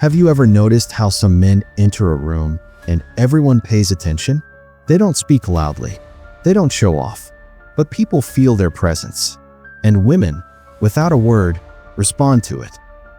Have you ever noticed how some men enter a room and everyone pays attention? They don't speak loudly. They don't show off. But people feel their presence. And women, without a word, respond to it.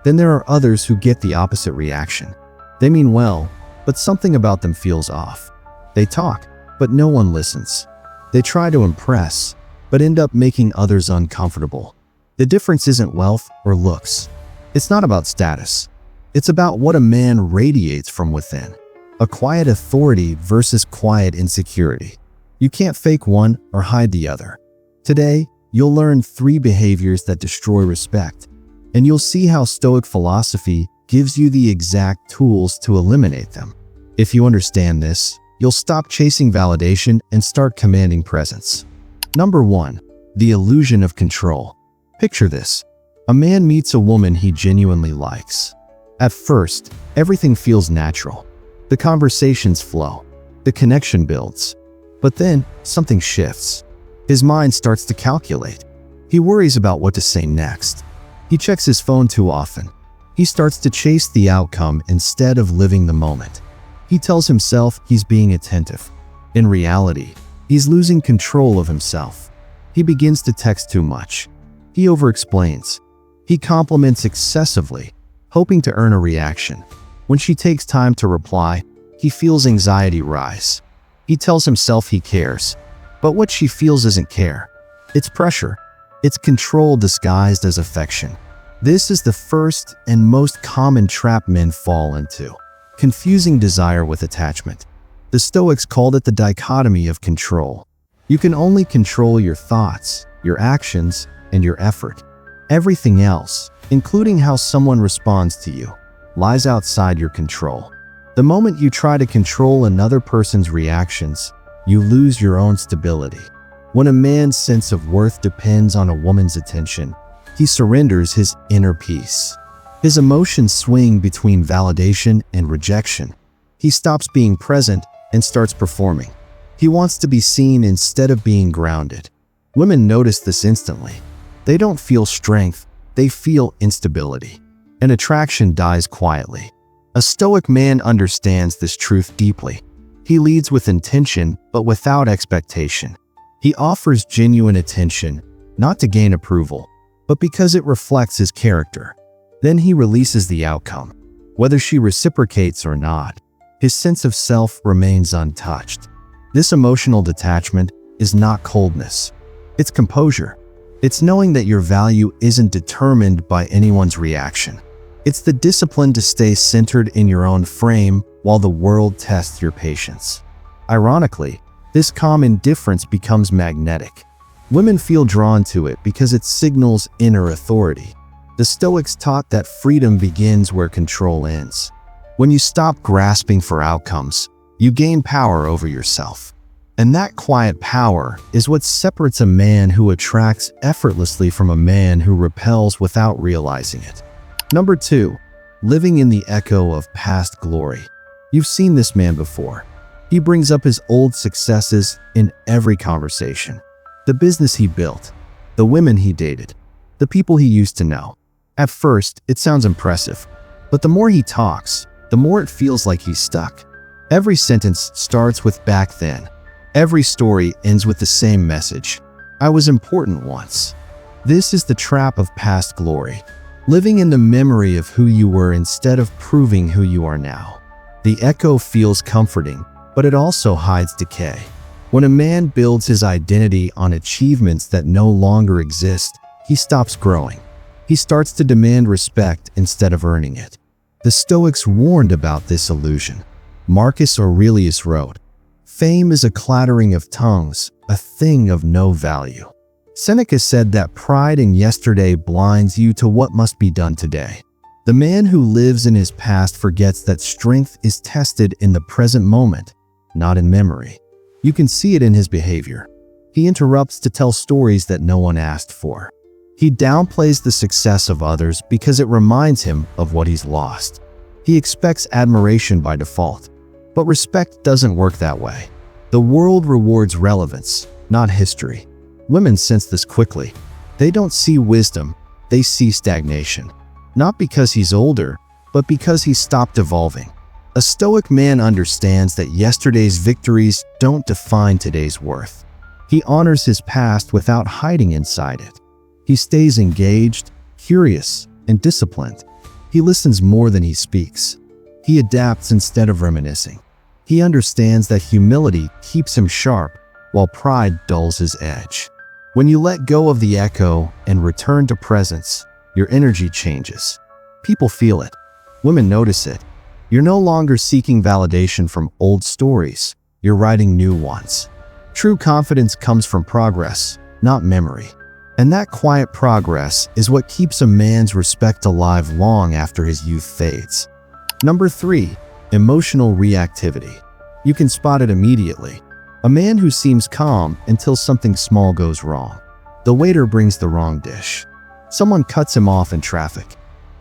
Then there are others who get the opposite reaction. They mean well, but something about them feels off. They talk, but no one listens. They try to impress, but end up making others uncomfortable. The difference isn't wealth or looks. It's not about status. It's about what a man radiates from within. A quiet authority versus quiet insecurity. You can't fake one or hide the other. Today, you'll learn 3 behaviors that destroy respect, and you'll see how Stoic philosophy gives you the exact tools to eliminate them. If you understand this, you'll stop chasing validation and start commanding presence. Number 1. The illusion of control. Picture this. A man meets a woman he genuinely likes. At first, everything feels natural. The conversations flow. The connection builds. But then, something shifts. His mind starts to calculate. He worries about what to say next. He checks his phone too often. He starts to chase the outcome instead of living the moment. He tells himself he's being attentive. In reality, he's losing control of himself. He begins to text too much. He overexplains. He compliments excessively, hoping to earn a reaction. When she takes time to reply, he feels anxiety rise. He tells himself he cares, but what she feels isn't care. It's pressure. It's control disguised as affection. This is the first and most common trap men fall into, confusing desire with attachment. The Stoics called it the dichotomy of control. You can only control your thoughts, your actions, and your effort. Everything else, including how someone responds to you, lies outside your control. The moment you try to control another person's reactions, you lose your own stability. When a man's sense of worth depends on a woman's attention, he surrenders his inner peace. His emotions swing between validation and rejection. He stops being present and starts performing. He wants to be seen instead of being grounded. Women notice this instantly. They don't feel strength, they feel instability. An attraction dies quietly. A Stoic man understands this truth deeply. He leads with intention, but without expectation. He offers genuine attention, not to gain approval, but because it reflects his character. Then he releases the outcome. Whether she reciprocates or not, his sense of self remains untouched. This emotional detachment is not coldness. It's composure. It's knowing that your value isn't determined by anyone's reaction. It's the discipline to stay centered in your own frame while the world tests your patience. Ironically, this calm indifference becomes magnetic. Women feel drawn to it because it signals inner authority. The Stoics taught that freedom begins where control ends. When you stop grasping for outcomes, you gain power over yourself. And that quiet power is what separates a man who attracts effortlessly from a man who repels without realizing it. Number 2. Living in the echo of past glory. You've seen this man before. He brings up his old successes in every conversation. The business he built, the women he dated, the people he used to know. At first, it sounds impressive, but the more he talks, the more it feels like he's stuck. Every sentence starts with "back then." Every story ends with the same message: "I was important once." This is the trap of past glory. Living in the memory of who you were instead of proving who you are now. The echo feels comforting, but it also hides decay. When a man builds his identity on achievements that no longer exist, he stops growing. He starts to demand respect instead of earning it. The Stoics warned about this illusion. Marcus Aurelius wrote, "Fame is a clattering of tongues, a thing of no value." Seneca said that pride in yesterday blinds you to what must be done today. The man who lives in his past forgets that strength is tested in the present moment, not in memory. You can see it in his behavior. He interrupts to tell stories that no one asked for. He downplays the success of others because it reminds him of what he's lost. He expects admiration by default, but respect doesn't work that way. The world rewards relevance, not history. Women sense this quickly. They don't see wisdom, they see stagnation. Not because he's older, but because he stopped evolving. A Stoic man understands that yesterday's victories don't define today's worth. He honors his past without hiding inside it. He stays engaged, curious, and disciplined. He listens more than he speaks. He adapts instead of reminiscing. He understands that humility keeps him sharp, while pride dulls his edge. When you let go of the echo and return to presence, your energy changes. People feel it. Women notice it. You're no longer seeking validation from old stories. You're writing new ones. True confidence comes from progress, not memory. And that quiet progress is what keeps a man's respect alive long after his youth fades. Number 3. Emotional reactivity. You can spot it immediately. A man who seems calm until something small goes wrong. The waiter brings the wrong dish. Someone cuts him off in traffic.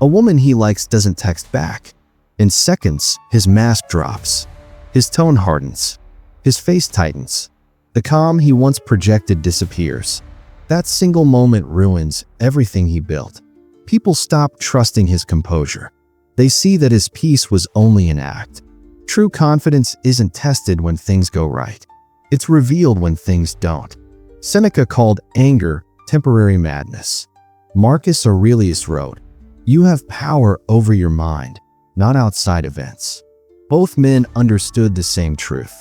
A woman he likes doesn't text back. In seconds, his mask drops. His tone hardens. His face tightens. The calm he once projected disappears. That single moment ruins everything he built. People stop trusting his composure. They see that his peace was only an act. True confidence isn't tested when things go right. It's revealed when things don't. Seneca called anger temporary madness. Marcus Aurelius wrote, "You have power over your mind, not outside events." Both men understood the same truth.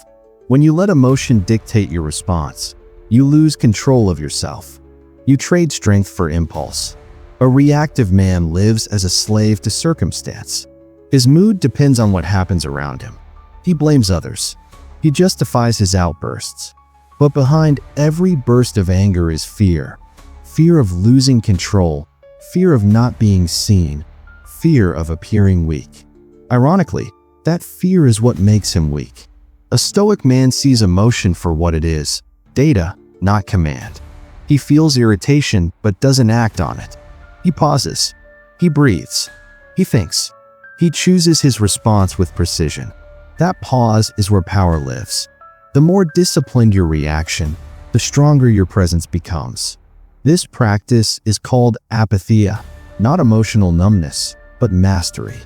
When you let emotion dictate your response, you lose control of yourself. You trade strength for impulse. A reactive man lives as a slave to circumstance. His mood depends on what happens around him. He blames others. He justifies his outbursts. But behind every burst of anger is fear. Fear of losing control. Fear of not being seen. Fear of appearing weak. Ironically, that fear is what makes him weak. A Stoic man sees emotion for what it is, data, not command. He feels irritation but doesn't act on it. He pauses. He breathes. He thinks. He chooses his response with precision. That pause is where power lives. The more disciplined your reaction, the stronger your presence becomes. This practice is called apatheia, not emotional numbness, but mastery.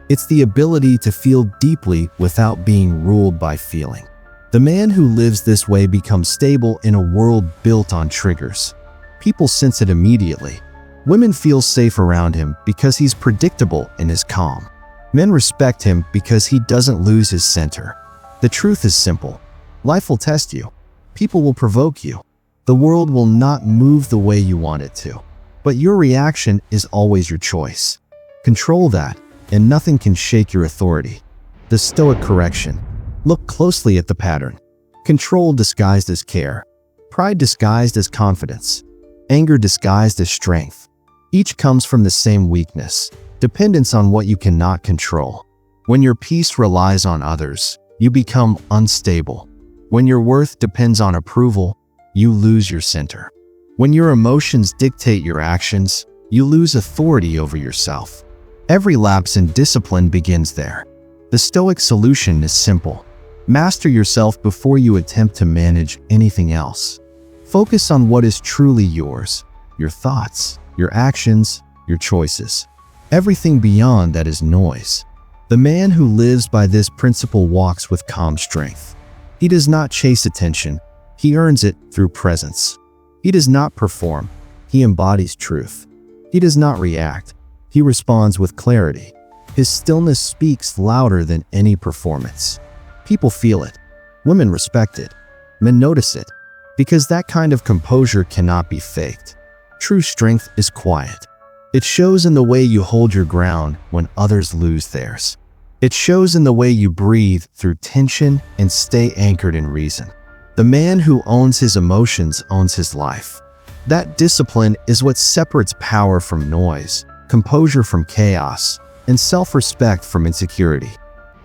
It's the ability to feel deeply without being ruled by feeling. The man who lives this way becomes stable in a world built on triggers. People sense it immediately. Women feel safe around him because he's predictable in his calm. Men respect him because he doesn't lose his center. The truth is simple. Life will test you. People will provoke you. The world will not move the way you want it to. But your reaction is always your choice. Control that, and nothing can shake your authority. The Stoic correction. Look closely at the pattern. Control disguised as care. Pride disguised as confidence. Anger disguised as strength. Each comes from the same weakness. Dependence on what you cannot control. When your peace relies on others, you become unstable. When your worth depends on approval, you lose your center. When your emotions dictate your actions, you lose authority over yourself. Every lapse in discipline begins there. The Stoic solution is simple. Master yourself before you attempt to manage anything else. Focus on what is truly yours, your thoughts, your actions, your choices. Everything beyond that is noise. The man who lives by this principle walks with calm strength. He does not chase attention. He earns it through presence. He does not perform. He embodies truth. He does not react. He responds with clarity. His stillness speaks louder than any performance. People feel it. Women respect it. Men notice it. Because that kind of composure cannot be faked. True strength is quiet. It shows in the way you hold your ground when others lose theirs. It shows in the way you breathe through tension and stay anchored in reason. The man who owns his emotions owns his life. That discipline is what separates power from noise, composure from chaos, and self-respect from insecurity.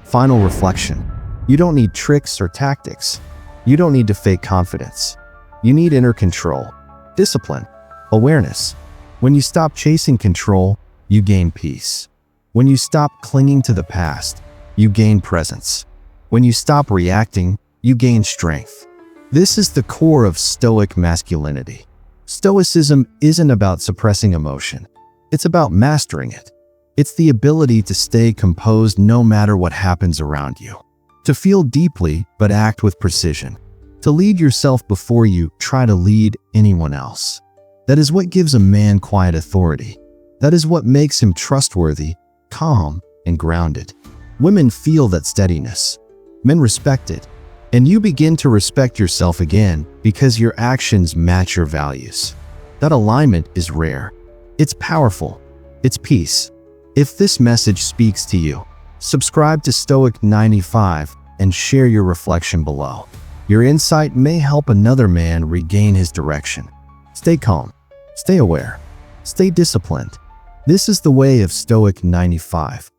Final reflection. You don't need tricks or tactics. You don't need to fake confidence. You need inner control, discipline, awareness. When you stop chasing control, you gain peace. When you stop clinging to the past, you gain presence. When you stop reacting, you gain strength. This is the core of Stoic masculinity. Stoicism isn't about suppressing emotion. It's about mastering it. It's the ability to stay composed no matter what happens around you. To feel deeply but act with precision. To lead yourself before you try to lead anyone else. That is what gives a man quiet authority. That is what makes him trustworthy, calm, and grounded. Women feel that steadiness. Men respect it. And you begin to respect yourself again because your actions match your values. That alignment is rare. It's powerful. It's peace. If this message speaks to you, subscribe to Stoic 95 and share your reflection below. Your insight may help another man regain his direction. Stay calm. Stay aware. Stay disciplined. This is the way of Stoic 95.